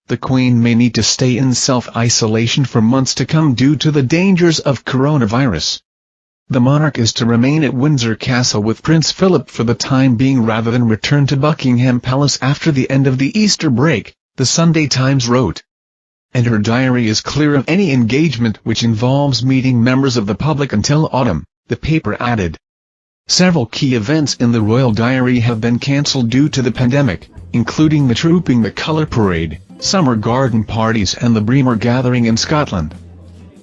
the Queen may need to stay in self-isolation for months to come due to the dangers of coronavirus. The monarch is to remain at Windsor Castle with Prince Philip for the time being rather than return to Buckingham Palace after the end of the Easter break, the Sunday Times wrote. And her diary is clear of any engagement which involves meeting members of the public until autumn, the paper added. Several key events in the royal diary have been cancelled due to the pandemic, including the Trooping the Colour Parade, summer garden parties and the Bremer Gathering in Scotland.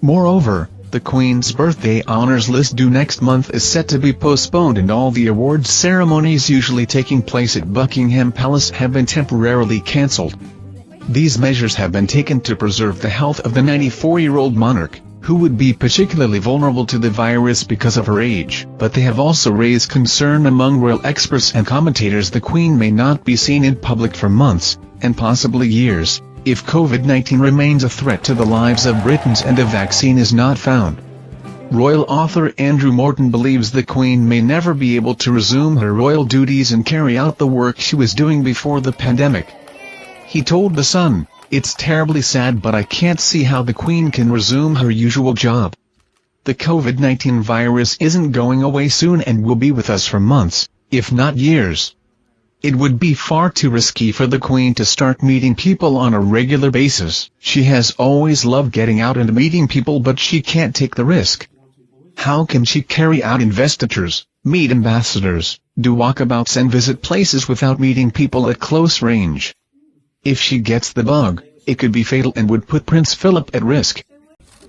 Moreover, the Queen's birthday honours list due next month is set to be postponed and all the awards ceremonies usually taking place at Buckingham Palace have been temporarily cancelled. These measures have been taken to preserve the health of the 94-year-old monarch, who would be particularly vulnerable to the virus because of her age, but they have also raised concern among royal experts and commentators the Queen may not be seen in public for months, and possibly years, if COVID-19 remains a threat to the lives of Britons and a vaccine is not found. Royal author Andrew Morton believes the Queen may never be able to resume her royal duties and carry out the work she was doing before the pandemic. He told The Sun, "It's terribly sad but I can't see how the Queen can resume her usual job. The COVID-19 virus isn't going away soon and will be with us for months, if not years. It would be far too risky for the Queen to start meeting people on a regular basis. She has always loved getting out and meeting people but she can't take the risk. How can she carry out investitures, meet ambassadors, do walkabouts and visit places without meeting people at close range? If she gets the bug, it could be fatal and would put Prince Philip at risk."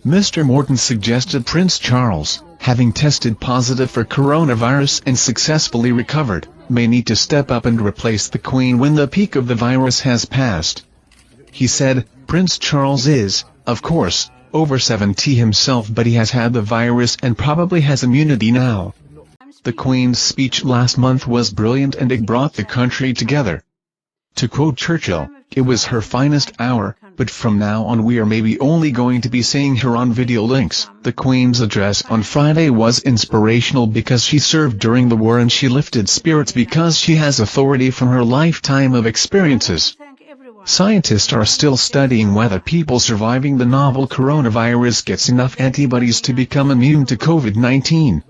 Mr. Morton suggested Prince Charles, having tested positive for coronavirus and successfully recovered, may need to step up and replace the Queen when the peak of the virus has passed. He said, "Prince Charles is, of course, over 70 himself but he has had the virus and probably has immunity now. The Queen's speech last month was brilliant and it brought the country together. To quote Churchill, it was her finest hour, but from now on we are maybe only going to be seeing her on video links." The Queen's address on Friday was inspirational because she served during the war and she lifted spirits because she has authority from her lifetime of experiences. Scientists are still studying whether people surviving the novel coronavirus gets enough antibodies to become immune to COVID-19.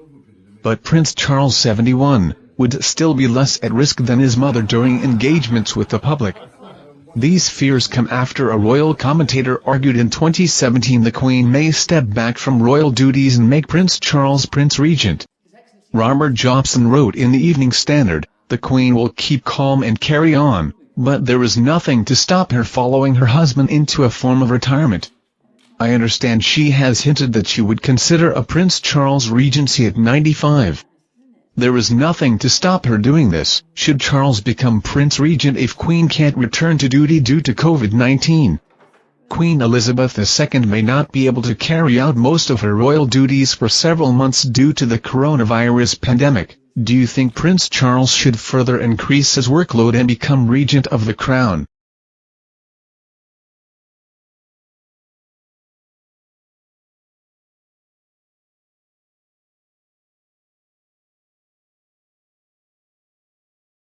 But Prince Charles, 71, would still be less at risk than his mother during engagements with the public. These fears come after a royal commentator argued in 2017 the Queen may step back from royal duties and make Prince Charles Prince Regent. Robert Jobson wrote in the Evening Standard, "The Queen will keep calm and carry on, but there is nothing to stop her following her husband into a form of retirement. I understand she has hinted that she would consider a Prince Charles regency at 95. There is nothing to stop her doing this, should Charles become Prince Regent if Queen can't return to duty due to COVID-19. Queen Elizabeth II may not be able to carry out most of her royal duties for several months due to the coronavirus pandemic. Do you think Prince Charles should further increase his workload and become Regent of the Crown?"